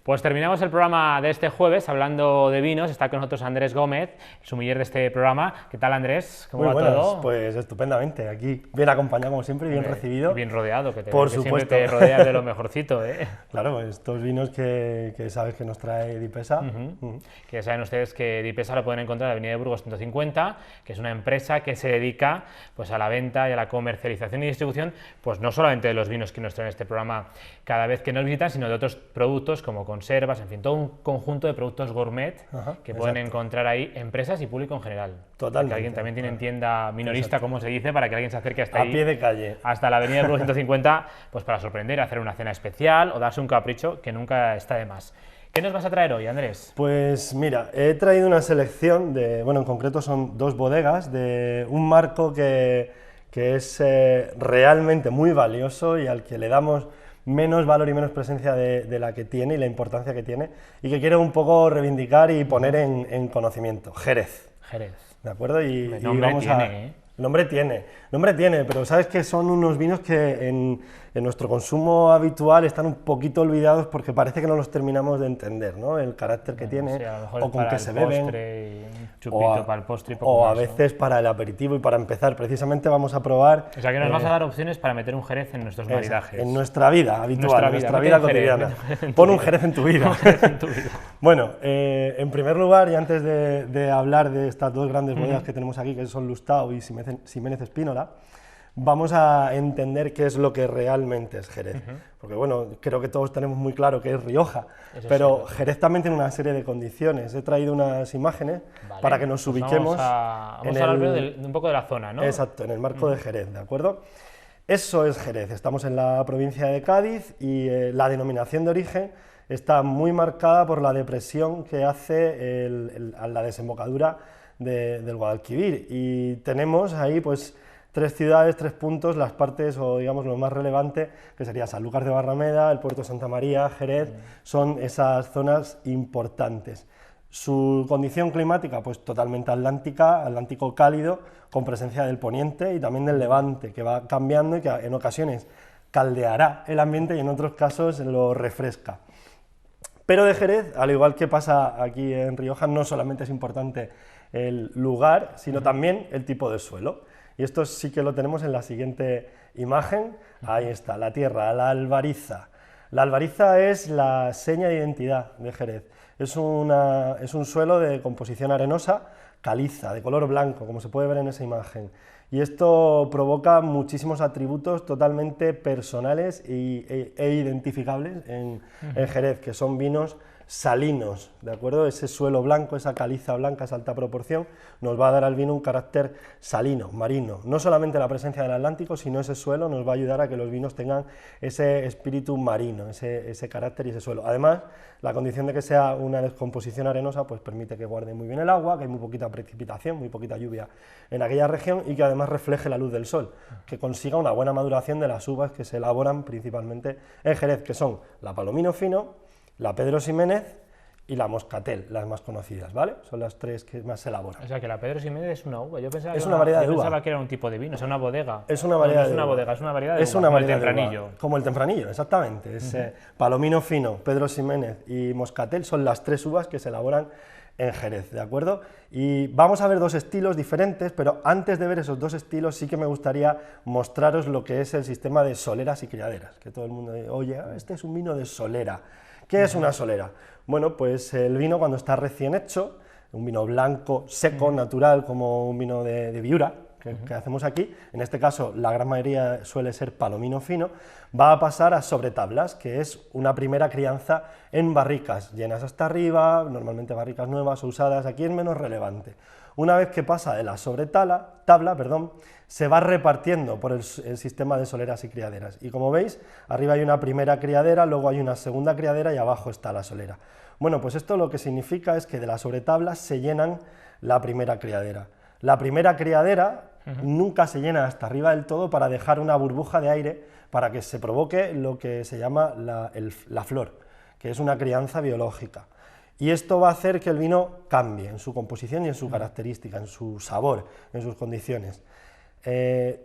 Pues terminamos el programa de este jueves hablando de vinos. Está con nosotros Andrés Gómez, el sumiller de este programa. ¿Qué tal, Andrés? ¿Cómo va todo? Pues estupendamente, aquí bien acompañado como siempre, bien recibido. Y bien rodeado, que Por que supuesto. siempre te rodeas de lo mejorcito, ¿eh? Claro, estos vinos que sabes que nos trae Dipesa. Que ya saben ustedes que Dipesa lo pueden encontrar en la Avenida de Burgos 150, que es una empresa que se dedica pues, a la venta y a la comercialización y distribución, pues no solamente de los vinos que nos traen este programa cada vez que nos visitan, sino de otros productos como conservas, en fin, todo un conjunto de productos gourmet que pueden encontrar ahí empresas y público en general. Totalmente. Que alguien también tiene tienda minorista, como se dice, para que alguien se acerque hasta A ahí, pie de calle. hasta la Avenida de Burgos 150, pues para sorprender, hacer una cena especial o darse un capricho que nunca está de más. ¿Qué nos vas a traer hoy, Andrés? Pues mira, he traído una selección de, bueno, en concreto son dos bodegas de un marco que es realmente muy valioso y al que le damos menos valor y menos presencia de la que tiene y la importancia que tiene, y que quiero un poco reivindicar y poner en conocimiento. Jerez. Jerez. ¿De acuerdo? Y nombre vamos tiene, a... ¿eh? Nombre tiene, pero sabes que son unos vinos que en nuestro consumo habitual están un poquito olvidados porque parece que no los terminamos de entender, ¿no? El carácter que tiene, Sí, a lo mejor o con para qué el se beben, postre y un chupito para el postre y poco o a más, ¿no? veces para el aperitivo y para empezar. Precisamente vamos a probar... O sea que nos vas a dar opciones para meter un Jerez en nuestros maridajes. En nuestra vida habitual, en nuestra vida cotidiana. Jerez, Pon un Jerez en tu vida. Un Jerez en tu vida. Bueno, en primer lugar, y antes de hablar de estas dos grandes bodegas que tenemos aquí, que son Lustau y Ximénez Espínola, vamos a entender qué es lo que realmente es Jerez. Porque bueno, creo que todos tenemos muy claro que es Rioja, pero sí, Jerez también tiene una serie de condiciones. He traído unas imágenes para que nos ubiquemos. Vamos a hablar de un poco de la zona, ¿no? Exacto, en el marco de Jerez, ¿de acuerdo? Eso es Jerez. Estamos en la provincia de Cádiz y la denominación de origen está muy marcada por la depresión que hace a la desembocadura del Guadalquivir, y tenemos ahí pues tres ciudades, tres puntos, las partes o digamos lo más relevante, que sería Sanlúcar de Barrameda, el puerto de Santa María, Jerez, son esas zonas importantes. Su condición climática, pues totalmente atlántica, atlántico cálido, con presencia del poniente y también del levante, que va cambiando y que en ocasiones caldeará el ambiente y en otros casos lo refresca. Pero de Jerez, al igual que pasa aquí en Rioja, no solamente es importante el lugar, sino también el tipo de suelo. Y esto sí que lo tenemos en la siguiente imagen. Ahí está, la tierra, la albariza. La albariza es la seña de identidad de Jerez. Es un suelo de composición arenosa, caliza, de color blanco, como se puede ver en esa imagen. Y esto provoca muchísimos atributos totalmente personales e identificables en Jerez, que son vinos salinos, ¿de acuerdo? Ese suelo blanco, esa caliza blanca, esa alta proporción, nos va a dar al vino un carácter salino, marino. No solamente la presencia del Atlántico, sino ese suelo nos va a ayudar a que los vinos tengan ese espíritu marino, ese carácter y ese suelo. Además, la condición de que sea una descomposición arenosa, pues permite que guarde muy bien el agua, que hay muy poquita precipitación, muy poquita lluvia en aquella región, y que además refleje la luz del sol, que consiga una buena maduración de las uvas que se elaboran principalmente en Jerez, que son la Palomino Fino, la Pedro Ximénez y la Moscatel, las más conocidas, ¿vale? Son las tres que más se elaboran. O sea, que la Pedro Ximénez es una uva. Yo pensaba, es una variedad de uva. Pensaba que era un tipo de vino, o sea, una bodega. Es una variedad no es una bodega, es una variedad de uva, una como el variedad tempranillo. Como el tempranillo, exactamente. Palomino Fino, Pedro Ximénez y Moscatel son las tres uvas que se elaboran en Jerez, ¿de acuerdo? Y vamos a ver dos estilos diferentes, pero antes de ver esos dos estilos sí que me gustaría mostraros lo que es el sistema de soleras y criaderas, que todo el mundo dice, oye, este es un vino de solera. ¿Qué es una solera? Bueno, pues el vino cuando está recién hecho, un vino blanco, seco, natural, como un vino de Viura, que hacemos aquí, en este caso la gran mayoría suele ser Palomino Fino, va a pasar a sobretablas, que es una primera crianza en barricas, llenas hasta arriba, normalmente barricas nuevas o usadas, aquí es menos relevante. Una vez que pasa de la sobretabla, se va repartiendo por el sistema de soleras y criaderas. Y como veis, arriba hay una primera criadera, luego hay una segunda criadera y abajo está la solera. Bueno, pues esto lo que significa es que de la sobretabla se llenan la primera criadera. La primera criadera nunca se llena hasta arriba del todo para dejar una burbuja de aire para que se provoque lo que se llama la flor, que es una crianza biológica. Y esto va a hacer que el vino cambie en su composición y en su característica, en su sabor, en sus condiciones.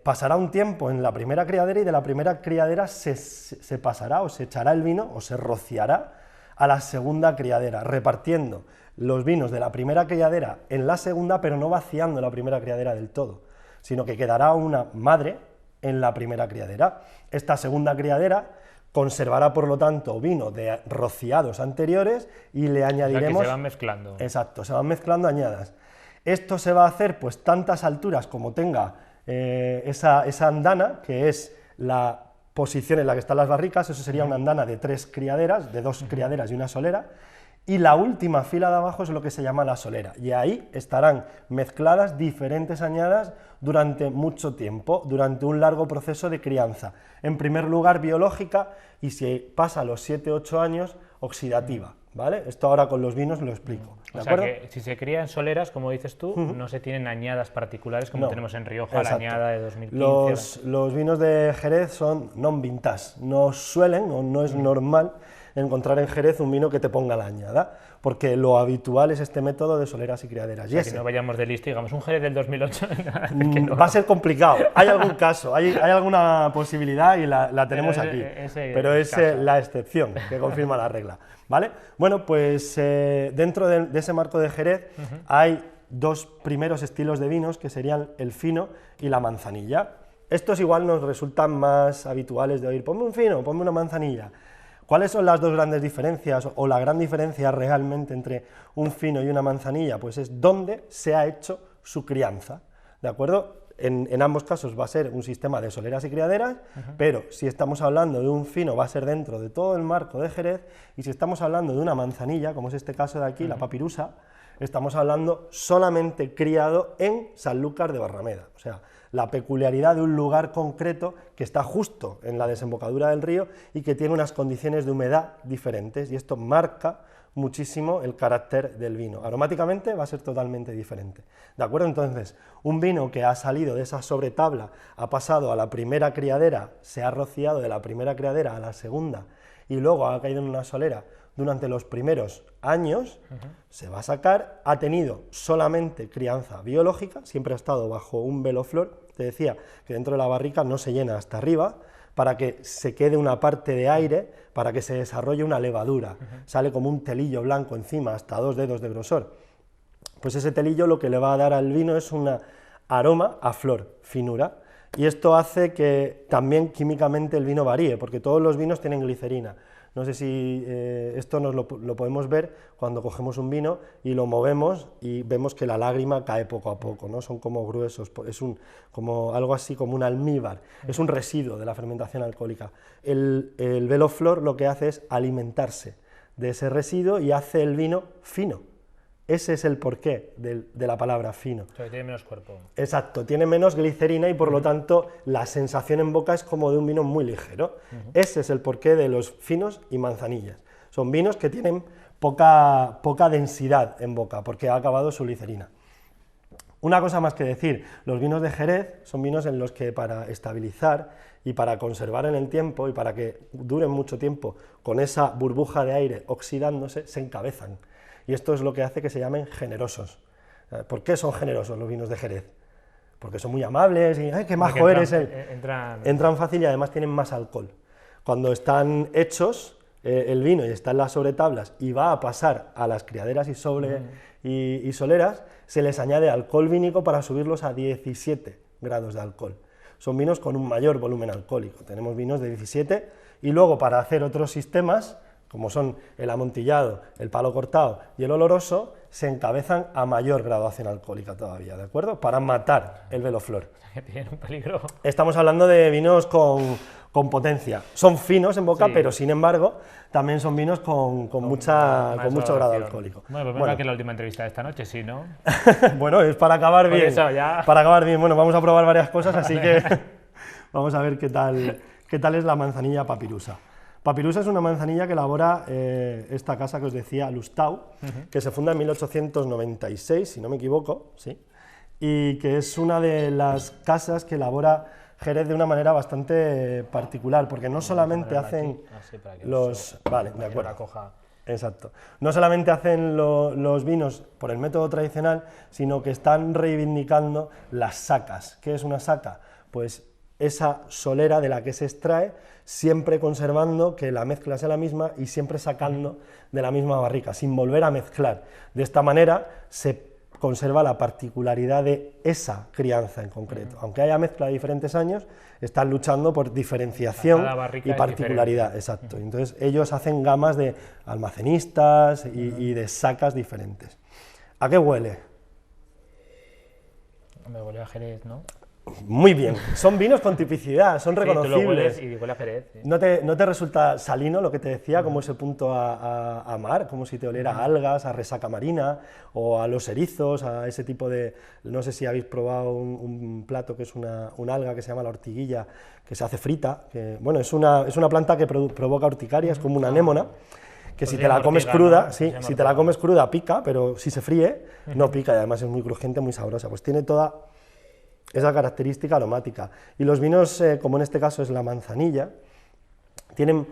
Pasará un tiempo en la primera criadera y de la primera criadera se pasará o se echará el vino o se rociará a la segunda criadera, repartiendo los vinos de la primera criadera en la segunda, pero no vaciando la primera criadera del todo, sino que quedará una madre en la primera criadera. Esta segunda criadera conservará, por lo tanto, vino de rociados anteriores y le añadiremos... O sea, que se van mezclando. Exacto, se van mezclando añadas. Esto se va a hacer pues tantas alturas como tenga esa andana, que es la posición en la que están las barricas. Eso sería una andana de 3 criaderas, de 2 criaderas y una solera, y la última fila de abajo es lo que se llama la solera, y ahí estarán mezcladas diferentes añadas durante mucho tiempo, durante un largo proceso de crianza. En primer lugar biológica, y si pasa los 7-8 años, oxidativa, ¿vale? Esto ahora con los vinos lo explico, ¿de acuerdo? O sea que si se cría en soleras, como dices tú, no se tienen añadas particulares como tenemos en Rioja, exacto. La añada de 2015. Los vinos de Jerez son non vintage, no suelen o no es normal encontrar en Jerez un vino que te ponga la añada, porque lo habitual es este método de soleras y criaderas. O sea, que no vayamos de listo y digamos un Jerez del 2008. Va a ser complicado, hay algún caso, hay alguna posibilidad y la tenemos aquí, pero es la excepción que confirma la regla, ¿vale? Bueno, pues dentro de ese marco de Jerez hay 2 primeros estilos de vinos, que serían el fino y la manzanilla. Estos igual nos resultan más habituales de oír, ponme un fino, ponme una manzanilla. ¿Cuáles son las 2 grandes diferencias, o la gran diferencia realmente entre un fino y una manzanilla? Pues es dónde se ha hecho su crianza, ¿de acuerdo? En ambos casos va a ser un sistema de soleras y criaderas, pero si estamos hablando de un fino va a ser dentro de todo el marco de Jerez, y si estamos hablando de una manzanilla, como es este caso de aquí, la papirusa, estamos hablando solamente criado en Sanlúcar de Barrameda, o sea, la peculiaridad de un lugar concreto que está justo en la desembocadura del río y que tiene unas condiciones de humedad diferentes, y esto marca muchísimo el carácter del vino. Aromáticamente va a ser totalmente diferente, ¿de acuerdo? Entonces, un vino que ha salido de esa sobretabla, ha pasado a la primera criadera, se ha rociado de la primera criadera a la segunda y luego ha caído en una solera durante los primeros años, se va a sacar, ha tenido solamente crianza biológica, siempre ha estado bajo un veloflor, te decía que dentro de la barrica no se llena hasta arriba, para que se quede una parte de aire, para que se desarrolle una levadura, sale como un telillo blanco encima, hasta 2 dedos de grosor. Pues ese telillo lo que le va a dar al vino es un aroma a flor, finura, y esto hace que también químicamente el vino varíe, porque todos los vinos tienen glicerina. No sé si esto nos lo podemos ver cuando cogemos un vino y lo movemos y vemos que la lágrima cae poco a poco, ¿no? Son como gruesos, es como algo así como un almíbar, es un residuo de la fermentación alcohólica. El veloflor lo que hace es alimentarse de ese residuo y hace el vino fino. Ese es el porqué de la palabra fino. O sea, que tiene menos cuerpo. Exacto, tiene menos glicerina y por lo tanto la sensación en boca es como de un vino muy ligero. Ese es el porqué de los finos y manzanillas. Son vinos que tienen poca densidad en boca porque ha acabado su glicerina. Una cosa más que decir, los vinos de Jerez son vinos en los que para estabilizar y para conservar en el tiempo y para que duren mucho tiempo con esa burbuja de aire oxidándose, se encabezan. Y esto es lo que hace que se llamen generosos. ¿Por qué son generosos los vinos de Jerez? Porque son muy amables y ¡ay, qué majo eres! Entran fácil y además tienen más alcohol. Cuando están hechos el vino y está en las sobretablas y va a pasar a las criaderas y soleras, se les añade alcohol vínico para subirlos a 17 grados de alcohol. Son vinos con un mayor volumen alcohólico. Tenemos vinos de 17 y luego para hacer otros sistemas, como son el amontillado, el palo cortado y el oloroso, se encabezan a mayor graduación alcohólica todavía, ¿de acuerdo? Para matar el veloflor. Tienen un peligro. Estamos hablando de vinos con potencia. Son finos en boca, sí, pero sin embargo, también son vinos con mucho grado alcohólico. Bueno, pues venga, que es la última entrevista de esta noche, sí, ¿no? Bueno, es para acabar bien. Eso, ya. Para acabar bien. Bueno, vamos a probar varias cosas, así que vamos a ver qué tal es la manzanilla papirusa. Papirusa es una manzanilla que elabora esta casa que os decía, Lustau, que se funda en 1896, si no me equivoco, ¿sí? Y que es una de las casas que elabora Jerez de una manera bastante particular, porque no solamente hacen los... Vale, de acuerdo. Exacto. No solamente hacen los vinos por el método tradicional, sino que están reivindicando las sacas. ¿Qué es una saca? Pues esa solera de la que se extrae, siempre conservando que la mezcla sea la misma y siempre sacando de la misma barrica, sin volver a mezclar. De esta manera se conserva la particularidad de esa crianza en concreto. Aunque haya mezcla de diferentes años, están luchando por diferenciación y particularidad. Exacto. Entonces ellos hacen gamas de almacenistas y de sacas diferentes. ¿A qué huele? Me huele a Jerez, ¿no? Muy bien, son vinos con tipicidad, son reconocibles. Tú lo hueles y huele a Jerez. Sí. ¿No te resulta salino lo que te decía, como ese punto a mar, como si te oliera a algas, a resaca marina, o a los erizos, a ese tipo de... No sé si habéis probado un plato que es una alga que se llama la ortiguilla, que se hace frita, que, bueno, es una planta que provoca urticaria, es como una anémona, que si te la comes cruda, ¿no? Sí, si te la comes cruda pica, pero si se fríe, no pica, y además es muy crujiente, muy sabrosa, pues tiene toda esa característica aromática. Y los vinos, como en este caso es la manzanilla, tienen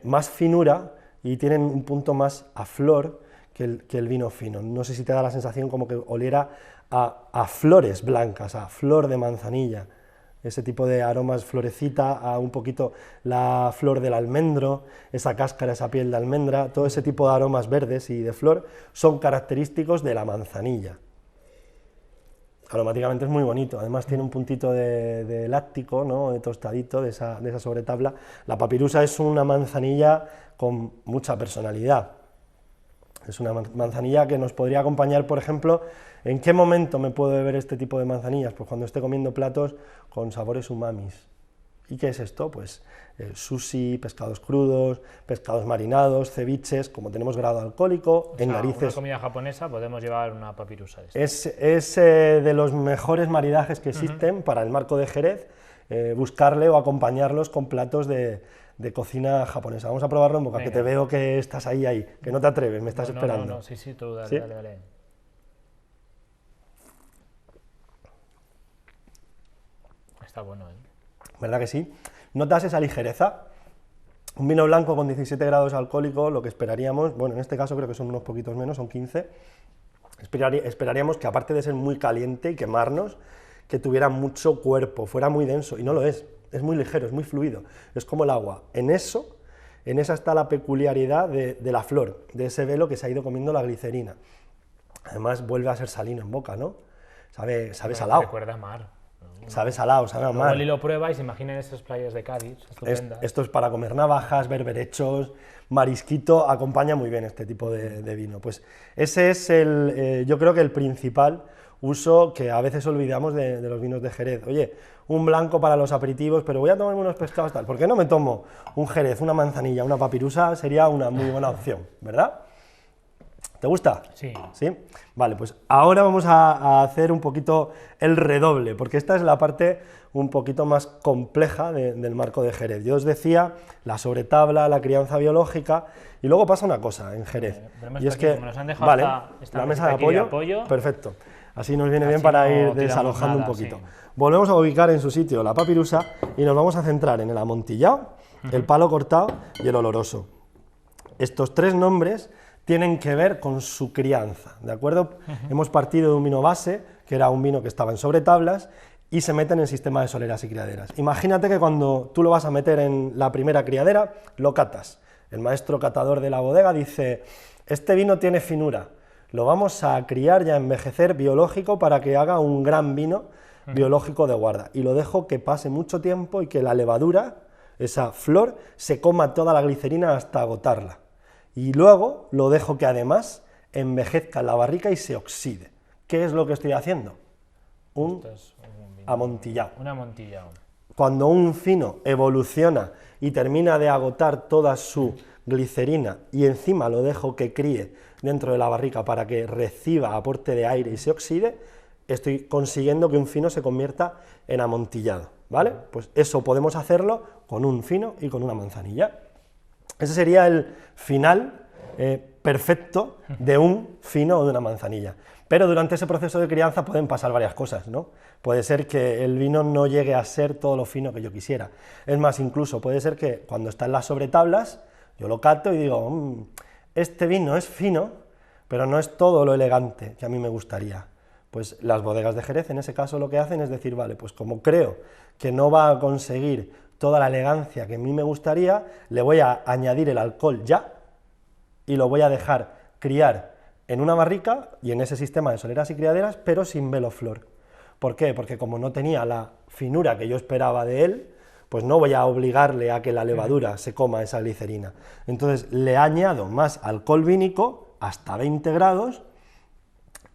más finura y tienen un punto más a flor que el vino fino. No sé si te da la sensación como que oliera a flores blancas, a flor de manzanilla, ese tipo de aromas, florecita, a un poquito la flor del almendro, esa cáscara, esa piel de almendra, todo ese tipo de aromas verdes y de flor son característicos de la manzanilla. Aromáticamente es muy bonito, además tiene un puntito de láctico, ¿no? De tostadito, de esa sobretabla. La papirusa es una manzanilla con mucha personalidad. Es una manzanilla que nos podría acompañar, por ejemplo, ¿en qué momento me puedo beber este tipo de manzanillas? Pues cuando esté comiendo platos con sabores umamis. ¿Y qué es esto? Pues sushi, pescados crudos, pescados marinados, ceviches, como tenemos grado alcohólico, en narices. Una comida japonesa podemos llevar una papirusa. Es de los mejores maridajes que existen para el marco de Jerez, buscarle o acompañarlos con platos de cocina japonesa. Vamos a probarlo en boca. Venga. Que te veo que estás ahí, que no te atreves, me estás esperando. No, sí, tú dale, ¿sí? Dale. Está bueno, ¿eh? ¿Verdad que sí? ¿Notas esa ligereza? Un vino blanco con 17 grados alcohólico, lo que esperaríamos, bueno, en este caso creo que son unos poquitos menos, son 15, esperaríamos que aparte de ser muy caliente y quemarnos, que tuviera mucho cuerpo, fuera muy denso, y no lo es muy ligero, es muy fluido, es como el agua. En esa está la peculiaridad de la flor, de ese velo que se ha ido comiendo la glicerina. Además vuelve a ser salino en boca, ¿no? Sabe salado. Recuerda a mar. Sabe salado, sabe a mar. Luego lo prueba y se imagina en esas playas de Cádiz, estupendas. Esto es para comer navajas, berberechos, marisquito, acompaña muy bien este tipo de vino. Pues ese es yo creo que el principal uso que a veces olvidamos de los vinos de Jerez. Oye, un blanco para los aperitivos, pero voy a tomarme unos pescados tal. ¿Por qué no me tomo un Jerez, una manzanilla, una papirusa? Sería una muy buena opción, ¿verdad? ¿Te gusta? Sí. ¿Sí? Vale, pues ahora vamos a hacer un poquito el redoble, porque esta es la parte un poquito más compleja del marco de Jerez. Yo os decía la sobretabla, la crianza biológica, y luego pasa una cosa en Jerez. Y es que, nos han dejado vale, la mesa de apoyo, perfecto. Así nos viene bien para ir desalojando un poquito. Sí. Volvemos a ubicar en su sitio la papirusa y nos vamos a centrar en el amontillado, el palo cortado y el oloroso. Estos tres nombres tienen que ver con su crianza, ¿de acuerdo? Hemos partido de un vino base, que era un vino que estaba en sobretablas, y se mete en el sistema de soleras y criaderas. Imagínate que cuando tú lo vas a meter en la primera criadera, lo catas. El maestro catador de la bodega dice, este vino tiene finura, lo vamos a criar y a envejecer biológico para que haga un gran vino biológico de guarda. Y lo dejo que pase mucho tiempo y que la levadura, esa flor, se coma toda la glicerina hasta agotarla. Y luego lo dejo que además envejezca en la barrica y se oxide. ¿Qué es lo que estoy haciendo? Un amontillado. Un amontillado. Cuando un fino evoluciona y termina de agotar toda su glicerina y encima lo dejo que críe dentro de la barrica para que reciba aporte de aire y se oxide, estoy consiguiendo que un fino se convierta en amontillado, ¿vale? Pues eso podemos hacerlo con un fino y con una manzanilla. Ese sería el final perfecto de un fino o de una manzanilla. Pero durante ese proceso de crianza pueden pasar varias cosas, ¿no? Puede ser que el vino no llegue a ser todo lo fino que yo quisiera. Es más, incluso puede ser que cuando está en las sobretablas, yo lo cato y digo, este vino es fino, pero no es todo lo elegante que a mí me gustaría. Pues las bodegas de Jerez en ese caso lo que hacen es decir, vale, pues como creo que no va a conseguir toda la elegancia que a mí me gustaría, le voy a añadir el alcohol ya y lo voy a dejar criar en una barrica y en ese sistema de soleras y criaderas, pero sin velo flor. ¿Por qué? Porque como no tenía la finura que yo esperaba de él, pues no voy a obligarle a que la levadura se coma esa glicerina. Entonces le añado más alcohol vínico, hasta 20 grados,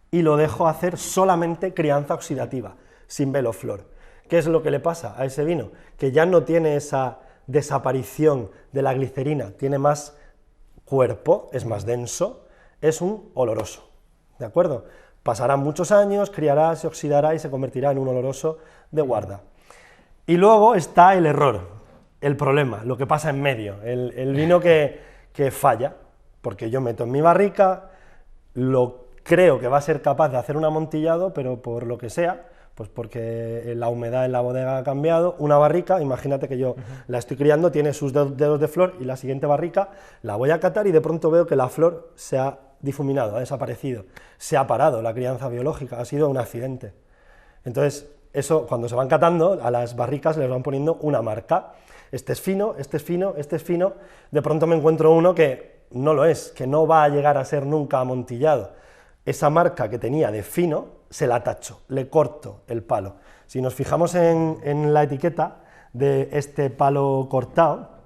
y lo dejo hacer solamente crianza oxidativa, sin velo flor. ¿Qué es lo que le pasa a ese vino? Que ya no tiene esa desaparición de la glicerina, tiene más cuerpo, es más denso, es un oloroso, ¿de acuerdo? Pasarán muchos años, criará, se oxidará y se convertirá en un oloroso de guarda. Y luego está el error, el problema, lo que pasa en medio, el vino que falla, porque yo meto en mi barrica, creo que va a ser capaz de hacer un amontillado, pero por lo que sea, pues porque la humedad en la bodega ha cambiado, una barrica, imagínate que yo la estoy criando, tiene sus dedos de flor, y la siguiente barrica la voy a catar y de pronto veo que la flor se ha difuminado, ha desaparecido, se ha parado la crianza biológica, ha sido un accidente. Entonces, eso, cuando se van catando, a las barricas les van poniendo una marca, este es fino, este es fino, este es fino, de pronto me encuentro uno que no lo es, que no va a llegar a ser nunca amontillado. Esa marca que tenía de fino, se la tacho, le corto el palo. Si nos fijamos en la etiqueta de este palo cortado,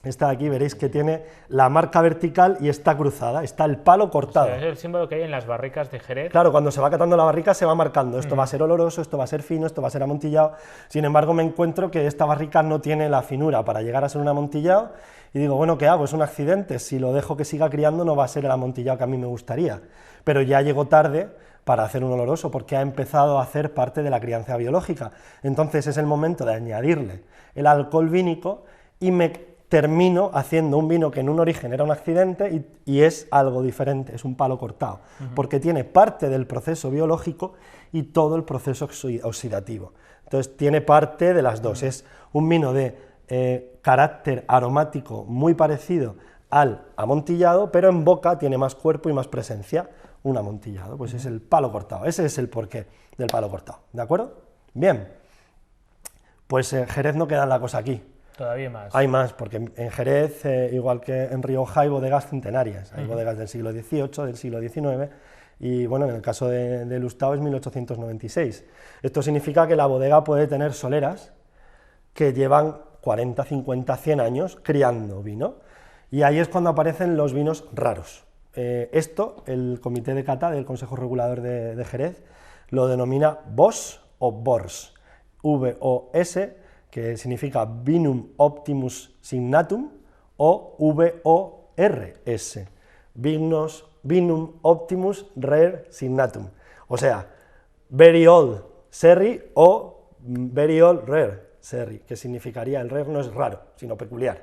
esta de aquí veréis que tiene la marca vertical y está cruzada, está el palo cortado. O sea, es el símbolo que hay en las barricas de Jerez. Claro, cuando se va catando la barrica se va marcando, esto va a ser oloroso, esto va a ser fino, esto va a ser amontillado. Sin embargo, me encuentro que esta barrica no tiene la finura para llegar a ser un amontillado y digo, bueno, ¿qué hago? Es un accidente, si lo dejo que siga criando no va a ser el amontillado que a mí me gustaría. Pero ya llegó tarde para hacer un oloroso, porque ha empezado a hacer parte de la crianza biológica. Entonces es el momento de añadirle el alcohol vínico y me termino haciendo un vino que en un origen era un accidente y es algo diferente, es un palo cortado, porque tiene parte del proceso biológico y todo el proceso oxidativo. Entonces tiene parte de las dos, es un vino de carácter aromático muy parecido al amontillado, pero en boca tiene más cuerpo y más presencia. Un amontillado, pues es el palo cortado, ese es el porqué del palo cortado, ¿de acuerdo? Bien, pues en Jerez no queda la cosa aquí. Todavía más. Hay más, porque en Jerez, igual que en Rioja, hay bodegas centenarias, hay bodegas del siglo XVIII, del siglo XIX, y bueno, en el caso de Lustau es 1896. Esto significa que la bodega puede tener soleras que llevan 40, 50, 100 años criando vino, y ahí es cuando aparecen los vinos raros. Esto, el comité de cata del Consejo Regulador de Jerez lo denomina VOS o BORS, V-O-S, que significa Vinum Optimus Signatum, o V-O-R-S, Vinum Optimus Rare Signatum, o sea, Very Old Sherry o Very Old Rare Sherry, que significaría, el rare no es raro, sino peculiar.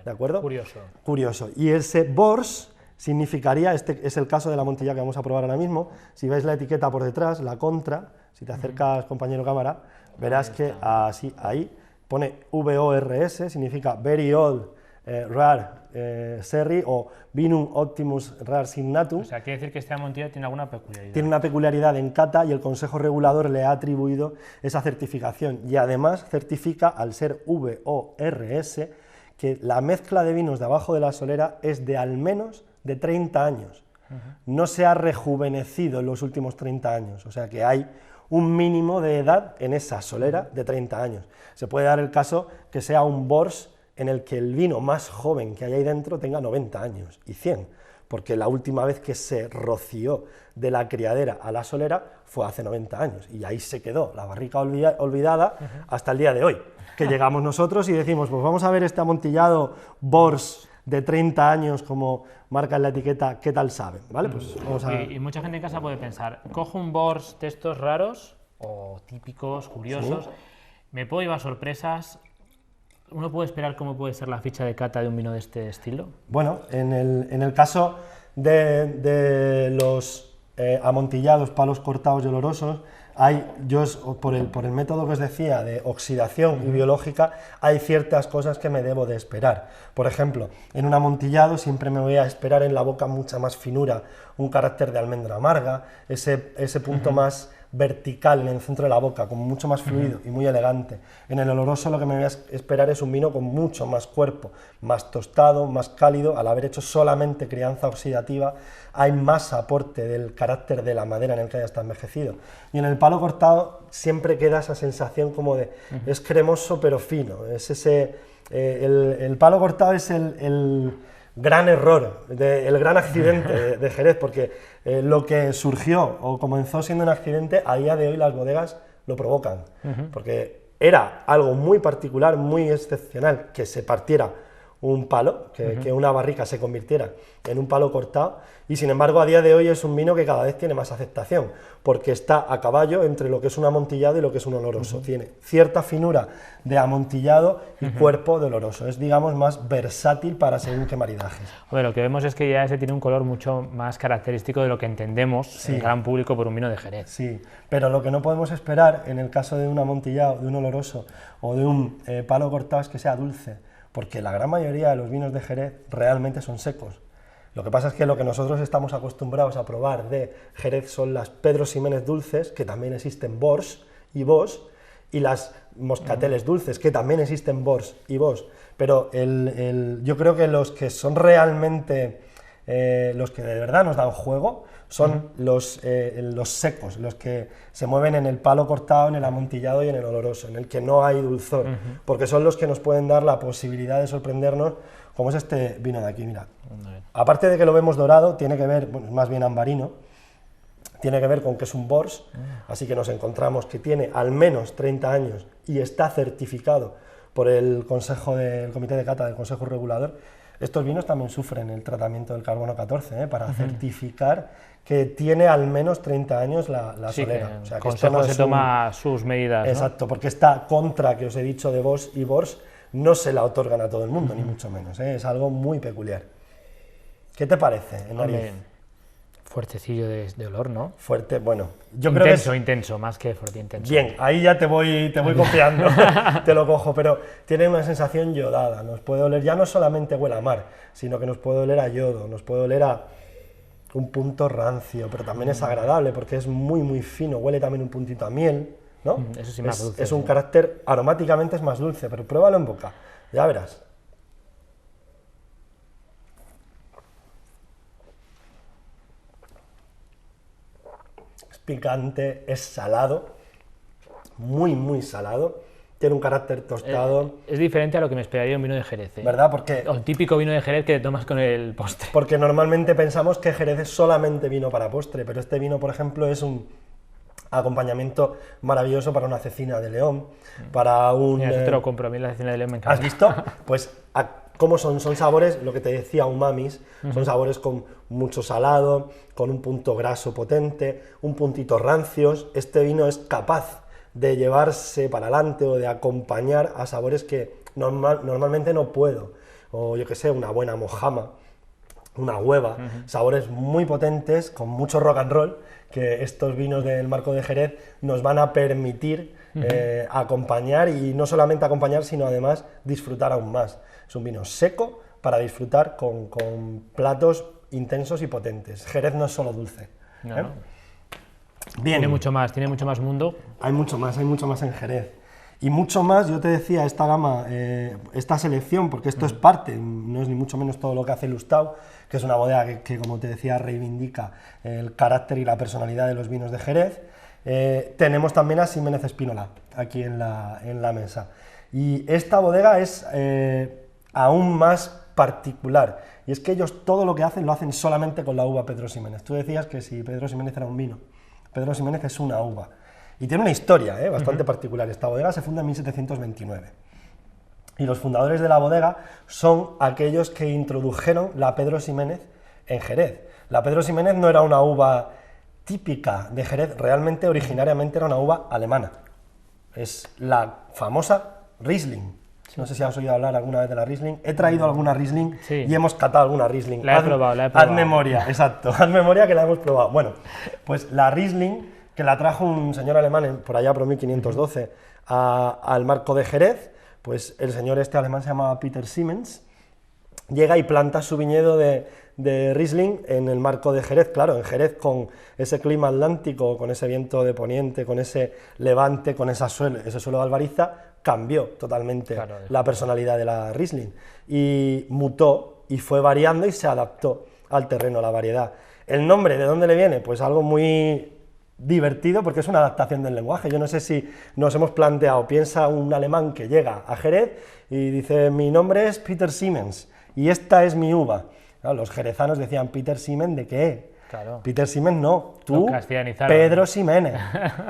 ¿De acuerdo? Curioso. Curioso. Y ese BORS significaría, este es el caso de la Montilla que vamos a probar ahora mismo, si veis la etiqueta por detrás, la contra, si te acercas, compañero cámara, verás que así, ahí, pone VORS, significa Very Old Rare Sherry o Vinum Optimus Rare Signatum. O sea, quiere decir que este amontillado tiene alguna peculiaridad. Tiene una peculiaridad en cata y el Consejo Regulador le ha atribuido esa certificación y además certifica, al ser VORS, que la mezcla de vinos de abajo de la solera es de al menos de 30 años. No se ha rejuvenecido en los últimos 30 años, o sea que hay un mínimo de edad en esa solera de 30 años. Se puede dar el caso que sea un Bors en el que el vino más joven que hay ahí dentro tenga 90 años y 100, porque la última vez que se roció de la criadera a la solera fue hace 90 años, y ahí se quedó la barrica olvidada hasta el día de hoy, que llegamos nosotros y decimos, pues vamos a ver este amontillado Bors de 30 años, como marca en la etiqueta, ¿qué tal sabe? ¿Vale? Pues vamos a... Y mucha gente en casa puede pensar, cojo un Bors de estos raros, o típicos, curiosos, ¿sí? Me puedo llevar sorpresas. ¿Uno puede esperar cómo puede ser la ficha de cata de un vino de este estilo? Bueno, en el caso de los amontillados, palos cortados y olorosos, por el método que os decía de oxidación y biológica, hay ciertas cosas que me debo de esperar. Por ejemplo, en un amontillado siempre me voy a esperar en la boca mucha más finura, un carácter de almendra amarga, ese punto más vertical en el centro de la boca, con mucho más fluido y muy elegante. En el oloroso lo que me voy a esperar es un vino con mucho más cuerpo, más tostado, más cálido. Al haber hecho solamente crianza oxidativa, hay más aporte del carácter de la madera en el que haya estado envejecido. Y en el palo cortado siempre queda esa sensación como de, es cremoso pero fino, es el palo cortado es el gran error, el gran accidente de Jerez, porque lo que surgió o comenzó siendo un accidente, a día de hoy las bodegas lo provocan, porque era algo muy particular, muy excepcional, que se partiera un palo, que una barrica se convirtiera en un palo cortado, y sin embargo a día de hoy es un vino que cada vez tiene más aceptación, porque está a caballo entre lo que es un amontillado y lo que es un oloroso. Tiene cierta finura de amontillado y cuerpo de oloroso, es digamos más versátil para según qué maridajes. Bueno, lo que vemos es que ya ese tiene un color mucho más característico de lo que entendemos el gran público por un vino de Jerez. Sí, pero lo que no podemos esperar en el caso de un amontillado, de un oloroso o de un palo cortado es que sea dulce, porque la gran mayoría de los vinos de Jerez realmente son secos. Lo que pasa es que lo que nosotros estamos acostumbrados a probar de Jerez son las Pedro Ximénez dulces, que también existen Bors y Bos, y las moscateles dulces, que también existen Bors y Bos. Pero yo creo que los que son realmente, los que de verdad nos dan juego, son los secos, los que se mueven en el palo cortado, en el amontillado y en el oloroso, en el que no hay dulzor, porque son los que nos pueden dar la posibilidad de sorprendernos, como es este vino de aquí, mirad. Aparte de que lo vemos dorado, tiene que ver, bueno, más bien ambarino, tiene que ver con que es un Bors, así que nos encontramos que tiene al menos 30 años y está certificado por el Comité de Cata del Consejo Regulador. Estos vinos también sufren el tratamiento del carbono 14, para certificar que tiene al menos 30 años la solera. O sea, que el Consejo se toma sus medidas. Exacto, porque esta contra que os he dicho de Bos y Bors no se la otorgan a todo el mundo, ni mucho menos, es algo muy peculiar. ¿Qué te parece en nariz? Fuertecillo de olor, ¿no? Fuerte, bueno, yo creo que es intenso, más que fuerte, intenso. Bien, ahí ya te voy copiando, te lo cojo, pero tiene una sensación yodada, nos puede oler, ya no solamente huele a mar, sino que nos puede oler a yodo, nos puede oler a un punto rancio, pero también es agradable porque es muy muy fino, huele también un puntito a miel, ¿no? Eso sí, más dulce. Es un carácter, aromáticamente es más dulce, pero pruébalo en boca, ya verás. Picante, es salado, muy muy salado, tiene un carácter tostado. Es diferente a lo que me esperaría un vino de Jerez, ¿verdad? Porque o el típico vino de Jerez que te tomas con el postre. Porque normalmente pensamos que Jerez es solamente vino para postre, pero este vino, por ejemplo, es un acompañamiento maravilloso para una cecina de León, para un... Mira, eso te lo compro, a mí la cecina de León me encanta. ¿Has visto? Pues ¿cómo son? Son sabores, lo que te decía, umamis, son sabores con mucho salado, con un punto graso potente, un puntito rancios. Este vino es capaz de llevarse para adelante o de acompañar a sabores que normalmente no puedo, o yo que sé, una buena mojama, una hueva, sabores muy potentes, con mucho rock and roll, que estos vinos del Marco de Jerez nos van a permitir acompañar, y no solamente acompañar, sino además disfrutar aún más. Es un vino seco para disfrutar con platos intensos y potentes. Jerez no es solo dulce. No. Bien. Tiene mucho más mundo. Hay mucho más en Jerez. Y mucho más, yo te decía, esta gama, esta selección, porque esto es parte, no es ni mucho menos todo lo que hace Lustau, que es una bodega que, como te decía, reivindica el carácter y la personalidad de los vinos de Jerez. Tenemos también a Ximénez Espínola aquí en la mesa. Y esta bodega es aún más particular, y es que ellos todo lo que hacen lo hacen solamente con la uva Pedro Ximénez. Tú decías que si Pedro Ximénez era un vino, Pedro Ximénez es una uva. Y tiene una historia bastante particular. Esta bodega se funda en 1729. Y los fundadores de la bodega son aquellos que introdujeron la Pedro Ximénez en Jerez. La Pedro Ximénez no era una uva típica de Jerez, realmente originariamente era una uva alemana. Es la famosa Riesling. No sé si has oído hablar alguna vez de la Riesling. He traído alguna Riesling y hemos catado alguna Riesling. La he probado. Haz memoria, exacto. Haz memoria que la hemos probado. Bueno, pues la Riesling que la trajo un señor alemán por allá por 1512 al marco de Jerez. Pues el señor este alemán se llamaba Peter Siemens, llega y planta su viñedo de Riesling en el marco de Jerez. Claro, en Jerez, con ese clima atlántico, con ese viento de poniente, con ese levante, con ese suelo de albariza, cambió totalmente la personalidad de la Riesling y mutó y fue variando y se adaptó al terreno, a la variedad. ¿El nombre de dónde le viene? Pues algo muy divertido, porque es una adaptación del lenguaje. Yo no sé si nos hemos planteado, piensa un alemán que llega a Jerez y dice, mi nombre es Peter Siemens y esta es mi uva. Claro, los jerezanos decían, Peter Siemens, ¿de qué? Claro. Peter Siemens no, tú, Pedro Ximénez.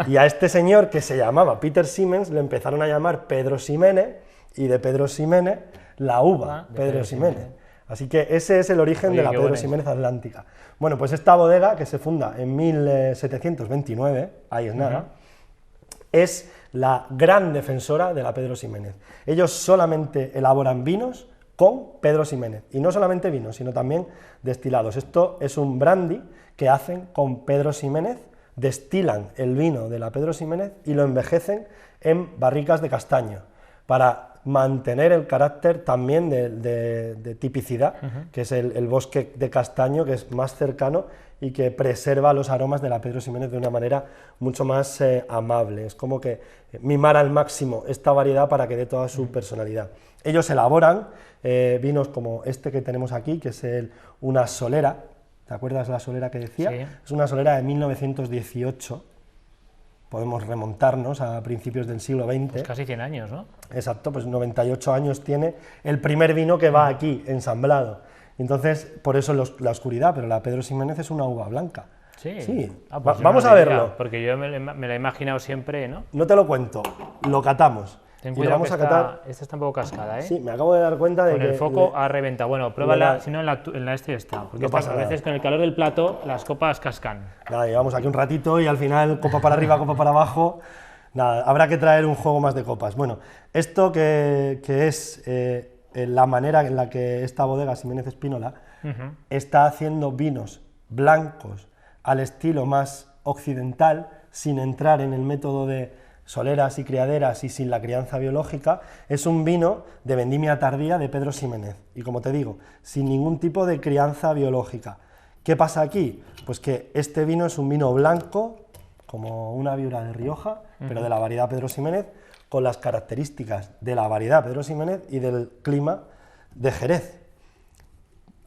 Y a este señor que se llamaba Peter Siemens le empezaron a llamar Pedro Ximénez, y de Pedro Ximénez la uva, Pedro Ximénez. Así que ese es el origen de la Pedro Ximénez Atlántica. Bueno, pues esta bodega, que se funda en 1729, ahí es nada, es la gran defensora de la Pedro Ximénez. Ellos solamente elaboran vinos con Pedro Ximénez, y no solamente vinos, sino también destilados. Esto es un brandy que hacen con Pedro Ximénez, destilan el vino de la Pedro Ximénez y lo envejecen en barricas de castaño, para mantener el carácter también de tipicidad, que es el bosque de castaño, que es más cercano y que preserva los aromas de la Pedro Ximénez de una manera mucho más amable. Es como que mimar al máximo esta variedad para que dé toda su personalidad. Ellos elaboran vinos como este que tenemos aquí, que es una solera. ¿Te acuerdas la solera que decía? Sí. Es una solera de 1918. Podemos remontarnos a principios del siglo XX. Pues casi 100 años, ¿no? Exacto, pues 98 años tiene el primer vino que va aquí, ensamblado. Entonces, por eso la oscuridad, pero la Pedro Ximénez es una uva blanca. Sí. Pues vamos a verlo. Porque yo me la he imaginado siempre, ¿no? No te lo cuento, lo catamos. Ten cuidado que esta está un poco cascada, ¿eh? Sí, me acabo de dar cuenta de con que... el foco ha reventado. Bueno, pruébala, si no en la este está. Porque no pasa a veces con el calor del plato las copas cascan. Nada, llevamos aquí un ratito y al final copa para arriba, copa para abajo. Nada, habrá que traer un juego más de copas. Bueno, esto que es la manera en la que esta bodega Ximénez Espínola está haciendo vinos blancos al estilo más occidental, sin entrar en el método de soleras y criaderas y sin la crianza biológica, es un vino de vendimia tardía de Pedro Ximénez, y como te digo, sin ningún tipo de crianza biológica. ¿Qué pasa aquí? Pues que este vino es un vino blanco, como una Viura de Rioja, pero de la variedad Pedro Ximénez, con las características de la variedad Pedro Ximénez y del clima de Jerez.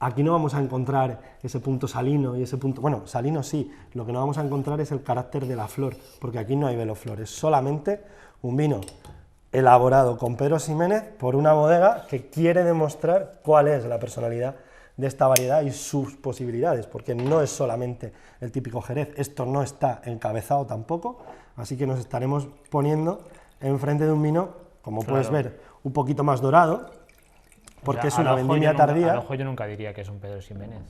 Aquí no vamos a encontrar ese punto salino y ese punto... Bueno, salino sí, lo que no vamos a encontrar es el carácter de la flor, porque aquí no hay veloflor, es solamente un vino elaborado con Pedro Ximénez por una bodega que quiere demostrar cuál es la personalidad de esta variedad y sus posibilidades, porque no es solamente el típico Jerez, esto no está encabezado tampoco, así que nos estaremos poniendo enfrente de un vino, como puedes ver, un poquito más dorado, porque es una vendimia tardía. Al ojo yo nunca diría que es un Pedro Ximénez.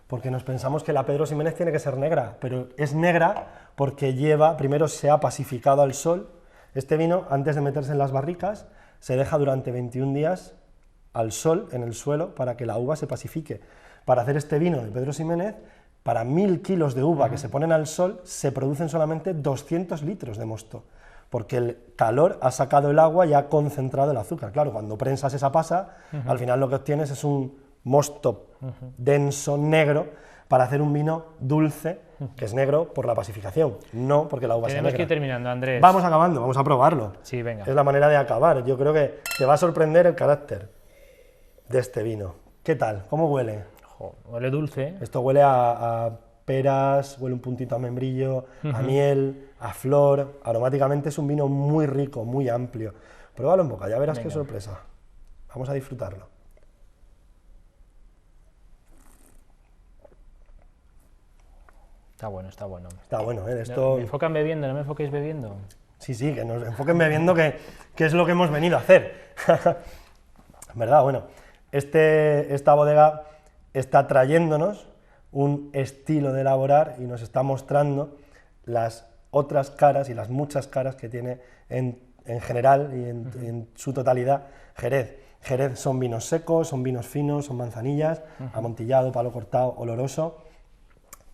Porque nos pensamos que la Pedro Ximénez tiene que ser negra, pero es negra porque primero se ha pacificado al sol. Este vino, antes de meterse en las barricas, se deja durante 21 días al sol, en el suelo, para que la uva se pacifique. Para hacer este vino de Pedro Ximénez, para 1000 kilos de uva que se ponen al sol, se producen solamente 200 litros de mosto, porque el calor ha sacado el agua y ha concentrado el azúcar. Claro, cuando prensas esa pasa, al final lo que obtienes es un mosto denso, negro, para hacer un vino dulce, que es negro por la pacificación, no porque la uva sea negra. Tenemos que ir terminando, Andrés. Vamos acabando, vamos a probarlo. Sí, venga. Es la manera de acabar. Yo creo que te va a sorprender el carácter de este vino. ¿Qué tal? ¿Cómo huele? Huele dulce. Esto huele a peras, huele un puntito a membrillo, a miel, a flor. Aromáticamente es un vino muy rico, muy amplio. Pruébalo en boca, ya verás qué sorpresa. Vamos a disfrutarlo. Está bueno, está bueno. Está bueno, ¿eh? Esto... ¿Me enfocan bebiendo? ¿No me enfoquéis bebiendo? Sí, sí, que nos enfoquen bebiendo, que es lo que hemos venido a hacer. ¿Verdad? Bueno, esta bodega está trayéndonos un estilo de elaborar y nos está mostrando las otras caras y las muchas caras que tiene en general y en su totalidad Jerez. Jerez son vinos secos, son vinos finos, son manzanillas, amontillado, palo cortado, oloroso.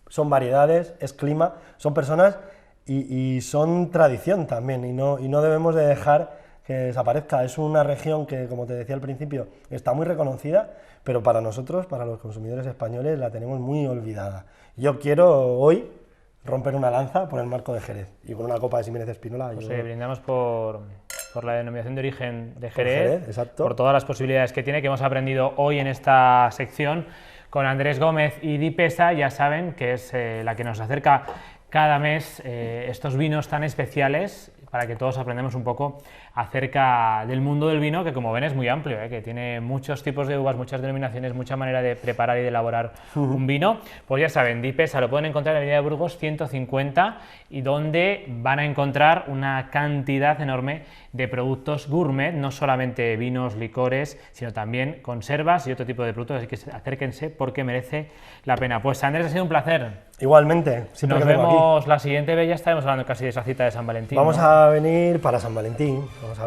Son variedades, es clima, son personas y son tradición también, y no debemos de dejar que desaparezca. Es una región que, como te decía al principio, está muy reconocida, pero para nosotros, para los consumidores españoles, la tenemos muy olvidada. Yo quiero hoy romper una lanza por el marco de Jerez, y con una copa de Ximénez Espínola. Pues brindamos por la denominación de origen de Jerez, exacto, por todas las posibilidades que tiene, que hemos aprendido hoy en esta sección con Andrés Gómez y Dipesa. Ya saben que es la que nos acerca cada mes estos vinos tan especiales, para que todos aprendamos un poco acerca del mundo del vino, que como ven es muy amplio, que tiene muchos tipos de uvas, muchas denominaciones, mucha manera de preparar y de elaborar un vino. Pues ya saben, Dipesa lo pueden encontrar en la Avenida de Burgos 150, y donde van a encontrar una cantidad enorme de productos gourmet, no solamente vinos, licores, sino también conservas y otro tipo de productos, así que acérquense porque merece la pena. Pues Andrés, ha sido un placer. Igualmente, siempre Nos que vengo vemos aquí. la siguiente vez, ya estaremos hablando casi de esa cita de San Valentín. Vamos ¿no? a venir para San Valentín,